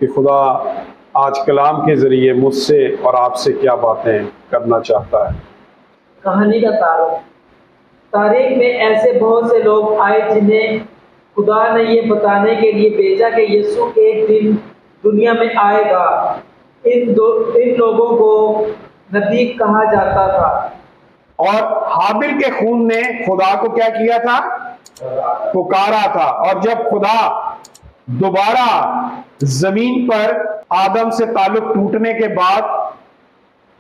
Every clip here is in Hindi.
कि खुदा आज कलाम के ज़रिए मुझसे और आपसे क्या बातें करना चाहता है। कहानी का तारीख में ऐसे बहुत से लोग आए जिन्हें खुदा ने ये बताने के लिए भेजा कि यीशु एक दिन दुनिया में आएगा। इन लोगों को नबी कहा जाता था। और हाबिल के खून ने खुदा को क्या किया था? पुकारा था। और जब खुदा दोबारा जमीन पर आदम से ताल्लुक टूटने के बाद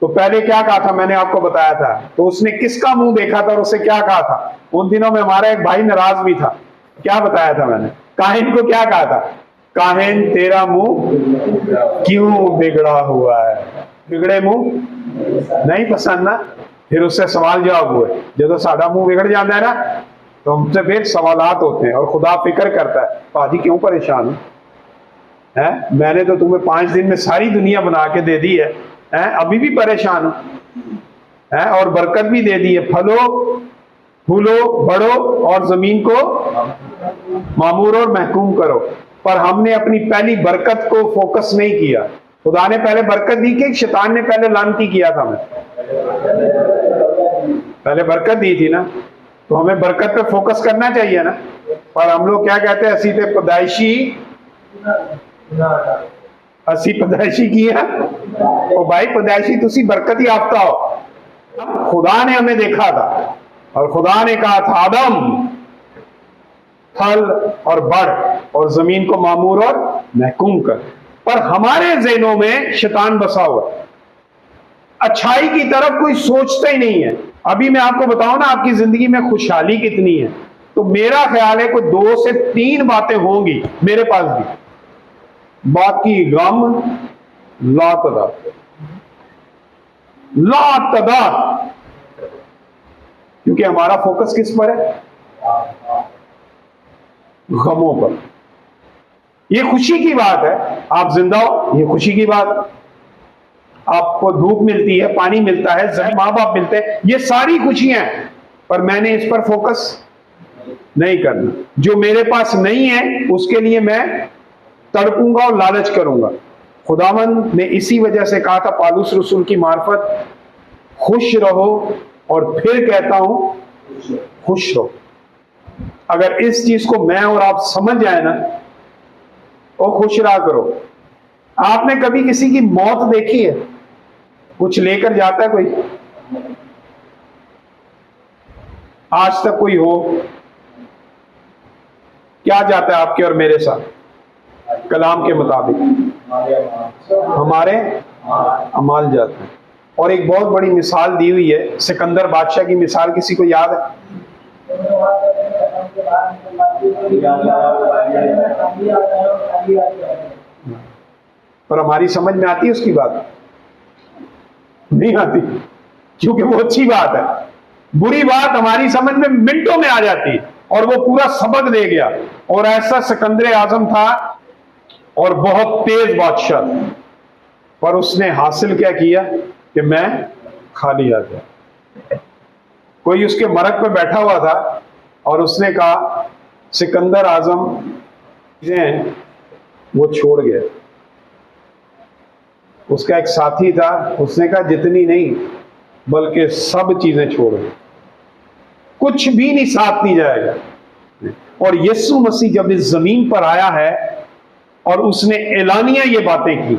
तो पहले क्या कहा था, मैंने आपको बताया था। तो उसने किसका मुंह देखा था और उसे क्या कहा था? उन दिनों में हमारा एक भाई नाराज भी था। क्या बताया था मैंने? काहिन को क्या कहा था? काहिन तेरा मुंह क्यों बिगड़ा हुआ है? बिगड़े मुंह नहीं पसंद ना। फिर उससे सवाल जवाब हुए। जब साडा मुंह बिगड़ जाता है ना तो हमसे फिर सवालात होते हैं और खुदा फिक्र करता है, पाजी क्यों परेशान है? मैंने तो तुम्हें 5 दिन में सारी दुनिया बना के दे दी है, अभी भी परेशान हो? और बरकत भी दे दी है, फलो फूलो बढ़ो और जमीन को मामूर और महकूम करो। पर हमने अपनी पहली बरकत को फोकस नहीं किया। खुदा ने पहले बरकत दी कि शैतान ने पहले लानती किया था? हमें पहले बरकत दी थी ना, तो हमें बरकत पे फोकस करना चाहिए ना। पर हम लोग क्या कहते हैं? असी पैदाइशी किया। और भाई पैदाइशी तुसी बरकत याफ्ता हो। खुदा ने हमें देखा था और खुदा ने कहा था आदम फल और बढ़ और जमीन को मामूर और महकूम कर। पर हमारे ज़हनों में शैतान बसा हुआ, अच्छाई की तरफ कोई सोचता ही नहीं है। अभी मैं आपको बताऊं ना आपकी जिंदगी में खुशहाली कितनी है, तो मेरा ख्याल है कोई 2 से 3 बातें होंगी मेरे पास भी। बाकी गम लातदार क्योंकि हमारा फोकस किस पर है? गमों पर। ये खुशी की बात है, आप जिंदा हो, ये खुशी की बात है। आपको धूप मिलती है, पानी मिलता है, माँ बाप मिलते हैं, ये सारी खुशियां हैं। पर मैंने इस पर फोकस नहीं करना। जो मेरे पास नहीं है उसके लिए मैं तड़पूंगा और लालच करूंगा। खुदावंद ने इसी वजह से कहा था पालूस रसूल की मार्फत, खुश रहो। और फिर कहता हूं खुश रहो। अगर इस चीज को मैं और आप समझ जाए ना, और खुश रहा करो। आपने कभी किसी की मौत देखी है? कुछ लेकर जाता है कोई? आज तक कोई हो? क्या जाता है आपके और मेरे साथ? कलाम के मुताबिक हमारे अमाल जाते हैं। और एक बहुत बड़ी मिसाल दी हुई है, सिकंदर बादशाह की मिसाल किसी को याद है? पर हमारी समझ में आती है उसकी बात? नहीं आती, क्योंकि वो अच्छी बात है। बुरी बात हमारी समझ में मिनटों में आ जाती है और वो पूरा सबक दे गया। और ऐसा सिकंदर आजम था और बहुत तेज बादशाह, पर उसने हासिल क्या किया कि मैं खाली आ गया। कोई उसके मरक पे बैठा हुआ था और उसने कहा सिकंदर आजम वो छोड़ गया। उसका एक साथी था, उसने कहा जितनी नहीं बल्कि सब चीजें छोड़ गए, कुछ भी नहीं साथ नहीं जाएगा। और यीशु मसीह जब इस जमीन पर आया है और उसने एलानिया ये बातें की,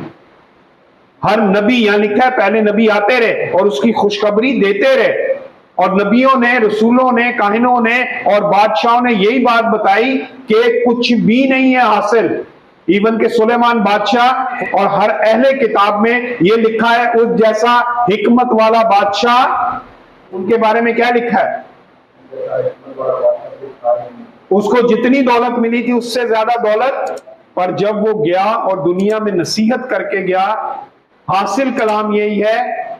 हर नबी, यहां लिखा है पहले नबी आते रहे और उसकी खुशखबरी देते रहे। और नबियों ने, रसूलों ने, काहिनों ने और बादशाहों ने यही बात बताई कि कुछ भी नहीं है हासिल। इवन के सुलेमान बादशाह और हर अहले किताब में यह लिखा है उस जैसा हिकमत वाला बादशाह, उनके बारे में क्या लिखा है? उसको जितनी दौलत मिली थी उससे ज्यादा दौलत, पर जब वो गया और दुनिया में नसीहत करके गया, हासिल कलाम यही है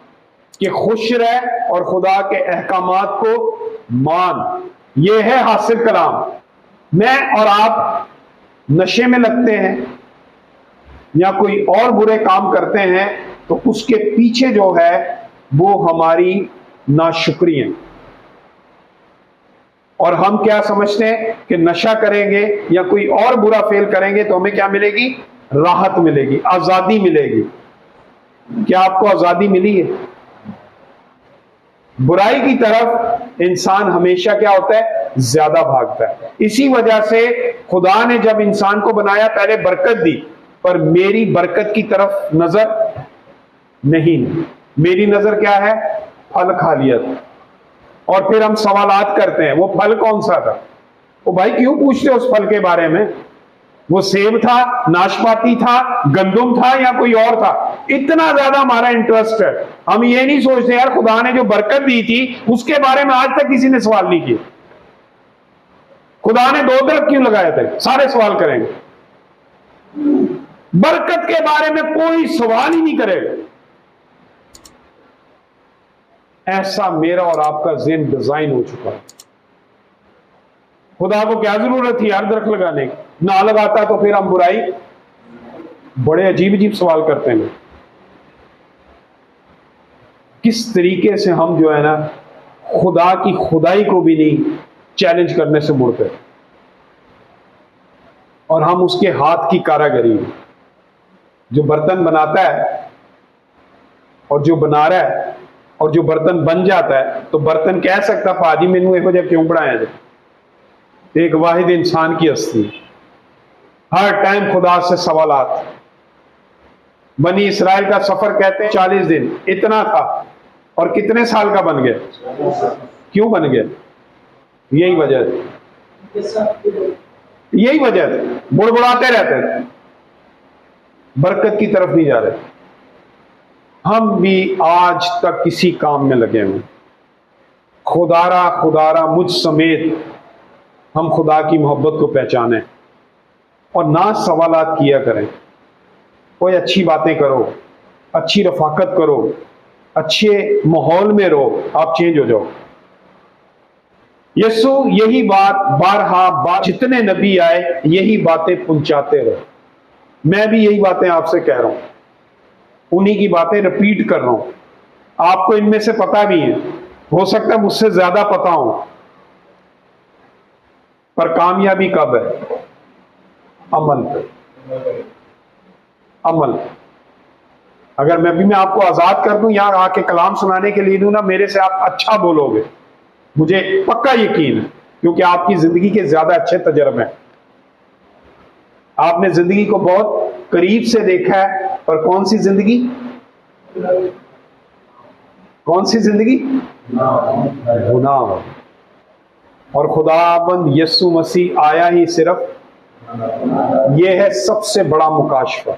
कि खुश रह और खुदा के अहकामात को मान। ये है हासिल कलाम। मैं और आप नशे में लगते हैं या कोई और बुरे काम करते हैं तो उसके पीछे जो है वो हमारी नाशुक्री है। और हम क्या समझते हैं कि नशा करेंगे या कोई और बुरा फेल करेंगे तो हमें क्या मिलेगी? राहत मिलेगी, आजादी मिलेगी। क्या आपको आजादी मिली है? बुराई की तरफ इंसान हमेशा क्या होता है? ज्यादा भागता है। इसी वजह से खुदा ने जब इंसान को बनाया पहले बरकत दी, पर मेरी बरकत की तरफ नजर नहीं। मेरी नजर क्या है? फल खा लिया था। और फिर हम सवालात करते हैं, वो फल कौन सा था? वो भाई क्यों पूछते हो उस फल के बारे में? वो सेब था, नाशपाती था, गंदुम था या कोई और था? इतना ज्यादा हमारा इंटरेस्ट है, हम ये नहीं सोचते यार खुदा ने जो बरकत दी थी उसके बारे में आज तक किसी ने सवाल नहीं किया। खुदा ने 2 दरख्त क्यों लगाए थे? सारे सवाल करेंगे। बरकत के बारे में कोई सवाल ही नहीं करेगा। ऐसा मेरा और आपका ज़हन डिजाइन हो चुका है। खुदा को क्या जरूरत थी यार दरख्त लगाने की? ना लगाता तो फिर हम बुराई, बड़े अजीब अजीब सवाल करते हैं। किस तरीके से हम जो है ना खुदा की खुदाई को भी नहीं चैलेंज करने से मुड़ते, और हम उसके हाथ की कारागरी, जो बर्तन बनाता है और जो बना रहा है और जो बर्तन बन जाता है, तो बर्तन कह सकता भाजी मैनू एहो जिहा क्यों बनाया जाए? एक वाहिद इंसान की हस्ती, हर टाइम खुदा से सवालात। बनी इसराइल का सफर कहते हैं 40 दिन, इतना था, और कितने साल का बन गया? क्यों बन गया? यही वजह थी, यही वजह थी, बुड़बुड़ाते रहते थे, बरकत की तरफ नहीं जा रहे। हम भी आज तक किसी काम में लगे हुए, खुदारा खुदारा मुझ समेत हम खुदा की मोहब्बत को पहचाने और ना सवालात किया करें। कोई अच्छी बातें करो, अच्छी रफाकत करो, अच्छे माहौल में रहो, आप चेंज हो जाओ। यीशु यही बात बारहा बार जितने नबी आए यही बातें पहुंचाते रहे। मैं भी यही बातें आपसे कह रहा हूं, उन्हीं की बातें रिपीट कर रहा हूं। आपको इनमें से पता भी है, हो सकता है मुझसे ज्यादा पता हो, पर कामयाबी कब है? अमल पे। अमल। अगर मैं आपको आजाद कर दूं, यहां आके कलाम सुनाने के लिए दूं ना, मेरे से आप अच्छा बोलोगे, मुझे पक्का यकीन है, क्योंकि आपकी जिंदगी के ज्यादा अच्छे तजर्बे हैं। आपने जिंदगी को बहुत करीब से देखा है, पर कौन सी जिंदगी? कौन सी जिंदगी? गुनाह। और खुदाबंद यीशु मसीह आया ही सिर्फ, यह है सबसे बड़ा मुकाशफा।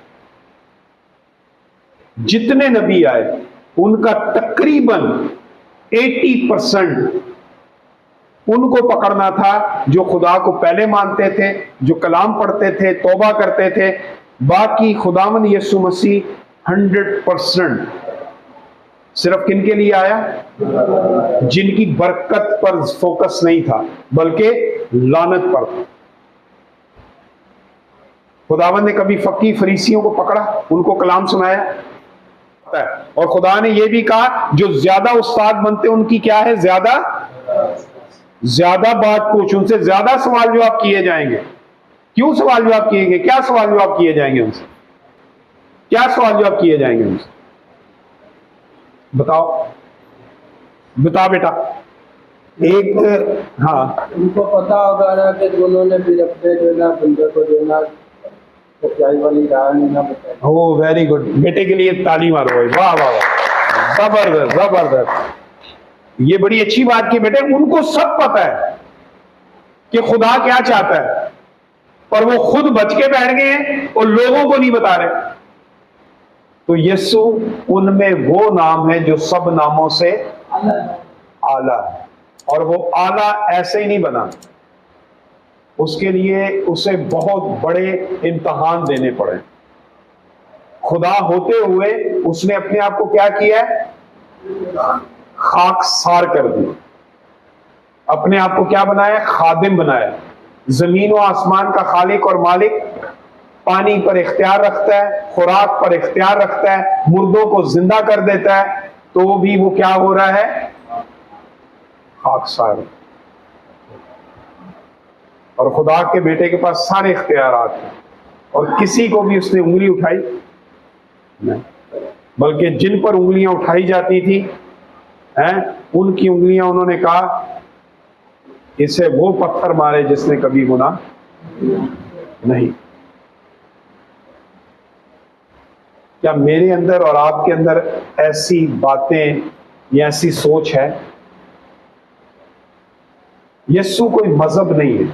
जितने नबी आए उनका तकरीबन 80% उनको पकड़ना था जो खुदा को पहले मानते थे, जो कलाम पढ़ते थे, तौबा करते थे। बाकी खुदावंद यीशु मसीह 100% सिर्फ किन के लिए आया? जिनकी बरकत पर फोकस नहीं था, बल्कि लानत पर था। खुदावंद ने कभी फकी फरीसियों को पकड़ा, उनको कलाम सुनाया, और खुदा ने यह भी कहा जो ज्यादा उस्ताद बनते उनकी क्या है? ज्यादा बात पूछ, उनसे ज्यादा सवाल जवाब किए जाएंगे। क्यों सवाल जवाब किएंगे? क्या सवाल जवाब किए जाएंगे उनसे? क्या सवाल जवाब किए जाएंगे उनसे? बताओ, बता बेटा। एक, हाँ, उनको पता होगा ना कि उन्होंने फिर अपने जो ना बंदे को जो ना सच्चाई वाली राह नहीं ना बताई। ओह वेरी गुड, बेटे के लिए ताली मारो भाई, वाह वाह वाह, जबरदस्त जबरदस्त। ये बड़ी अच्छी बात की बेटे। उनको सब पता है कि खुदा क्या चाहता है, पर वो खुद बच के बैठ गए हैं और लोगों को नहीं बता रहे। तो यीशु उनमें वो नाम है जो सब नामों से आला है, और वो आला ऐसे ही नहीं बना, उसके लिए उसे बहुत बड़े इम्तहान देने पड़े। खुदा होते हुए उसने अपने आप को क्या किया है? खाकसार कर दिया। अपने आप को क्या बनाया? खादिम बनाया। जमीन व आसमान का खालिक और मालिक पानी पर इख्तियार रखता है, खुराक पर इख्तियार रखता है, मुर्दों को जिंदा कर देता है, तो भी वो क्या हो रहा है? खाकसार। और खुदा के बेटे के पास सारे इख्तियारात हैं, और किसी को भी उसने उंगली उठाई नहीं, बल्कि जिन पर उंगलियां उठाई जाती थी उनकी उंगलियां उन्होंने कहा इसे वो पत्थर मारे जिसने कभी गुनाह नहीं। क्या मेरे अंदर और आपके अंदर ऐसी बातें या ऐसी सोच है? यीशु कोई मजहब नहीं है,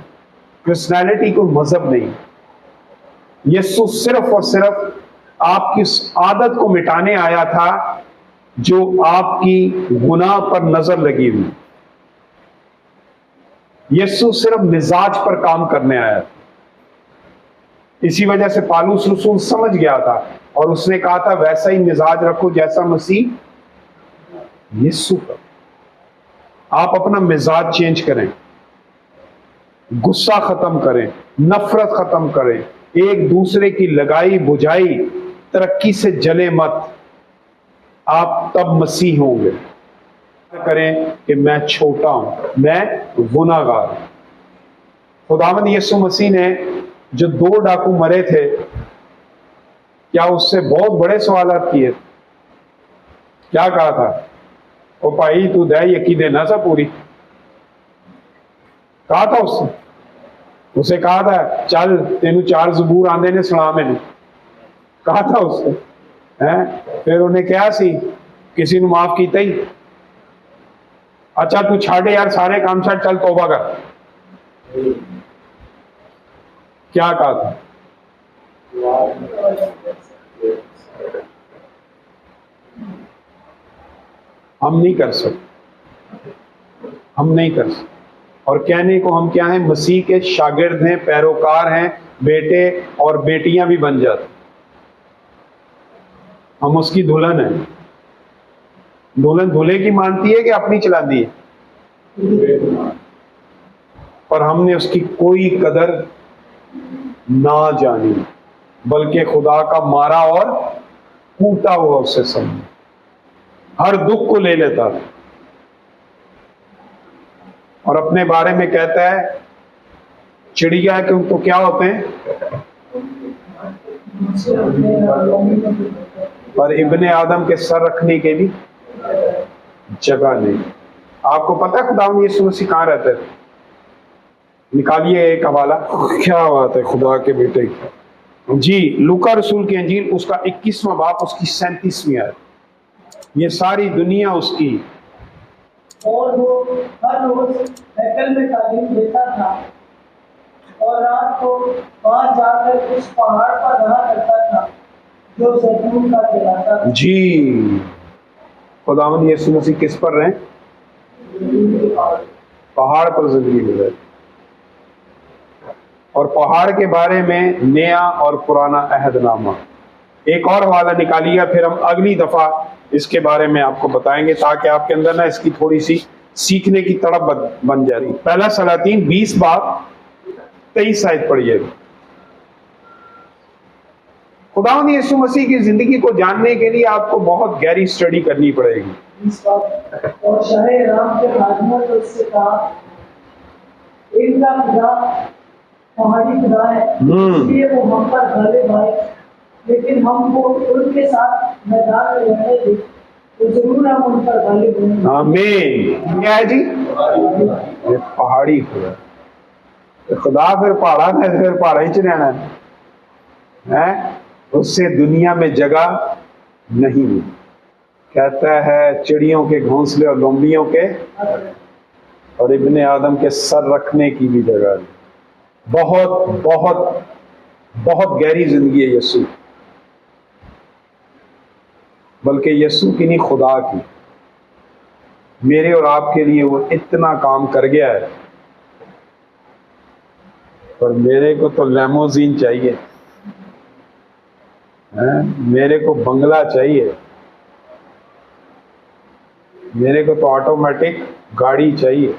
क्रिश्चियनिटी कोई मजहब नहीं है। यीशु सिर्फ और सिर्फ आपकी उस आदत को मिटाने आया था जो आपकी गुनाह पर नजर लगी हुई। यीशु सिर्फ मिजाज पर काम करने आया था। इसी वजह से पालूस रसूल समझ गया था और उसने कहा था वैसा ही मिजाज रखो जैसा मसीह यीशु का। आप अपना मिजाज चेंज करें, गुस्सा खत्म करें, नफरत खत्म करें, एक दूसरे की लगाई बुझाई तरक्की से जले मत। आप तब मसीह होंगे। करें कि मैं छोटा हूं, मैं गुनाहगार हूं। खुदावंद यीशु मसीह ने जो 2 डाकू मरे थे, क्या उससे बहुत बड़े सवालात किए? क्या कहा था? ओ भाई तू दे यकी देना सा पूरी, कहा था उससे। उसे कहा था चल तेनू 4 जबूर आंदे ने सुना मैनू, कहा था उससे फिर उन्हें क्या सी किसी ने माफ किया ही? अच्छा तू छाड़ यार सारे काम छाड़, चल तौबा कर। क्या कहा था? हम नहीं कर सकते, हम नहीं कर सकते। और कहने को हम क्या हैं? मसीह के शागिर्द हैं, पैरोकार हैं, बेटे और बेटियां भी बन जाते। हम उसकी दुल्हन हैं। दुल्हन दूल्हे की मानती है कि अपनी चलाती है? पर हमने उसकी कोई कदर ना जानी, बल्कि खुदा का मारा और कूटा हुआ उससे समझ, हर दुख को ले लेता था और अपने बारे में कहता है चिड़िया है कि तो क्या होते हैं, पर इब्ने आदम के सर रखने के भी जगह नहीं। आपको पता है खुदावंद यीशु मसीह कहां रहते थे? निकालिए एक हवाला। क्या बात है खुदा के बेटे की जी। लूका रसूल की अंजील उसका 21वां बाब उसकी 37वीं आयत। ये सारी दुनिया उसकी। और वो हर रोज हैकल में तालीम देता था और रात को वहां जाकर उस पहाड़ पर रहा करता था जो जैतून का कहलाता था। जी, खुदावंद यीशु मसीह किस पर रहे? पहाड़ पर जिंदगी गुजारी। और पहाड़ के बारे में नया और पुराना अहदनामा। एक और हवाला निकालिएगा, फिर हम अगली दफा इसके बारे में आपको बताएंगे ताकि आपके अंदर ना इसकी थोड़ी सी सीखने की तड़प बन जा रही। पहला सलातीन 20 बाब 23 आयत पढ़िएगा। खुदावंद यीशु मसीह की जिंदगी को जानने के लिए आपको बहुत गहरी स्टडी करनी पड़ेगी। और शाहे राम के खादिमों ने उससे कहा इनका खुदा पहाड़ी खुदा है, इसलिए वो हम पर गालिब आए, लेकिन हमको उनके साथ मैदान में रहने दे तो जरूर हम उन पर गालिब होंगे। आमीन। क्या है जी? ये पहाड़ी खुदा। खुदा फिर पहाड़ा था, फिर पहाड़ा ही च रहना है। उससे दुनिया में जगह नहीं है। कहता है चिड़ियों के घोंसले और लोमड़ियों के और इब्ने आदम के सर रखने की भी जगह नहीं। बहुत बहुत बहुत गहरी जिंदगी है यीशु, बल्कि यीशु की नहीं खुदा की। मेरे और आपके लिए वो इतना काम कर गया है, पर मेरे को तो लैमोजीन चाहिए, मेरे को बंगला चाहिए, मेरे को तो ऑटोमेटिक गाड़ी चाहिए।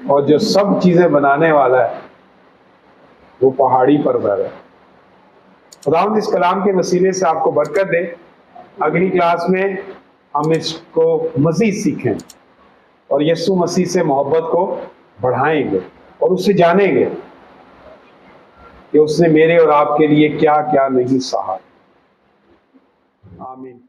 और जो सब चीजें बनाने वाला है वो पहाड़ी पर बैठा है। खुदावंद इस कलाम के वसीले से आपको बरकत दे। अगली क्लास में हम इसको मजीद सीखें और यीशु मसीह से मोहब्बत को बढ़ाएंगे और उससे जानेंगे। कि उसने मेरे और आपके लिए क्या क्या नहीं सहा। आमीन।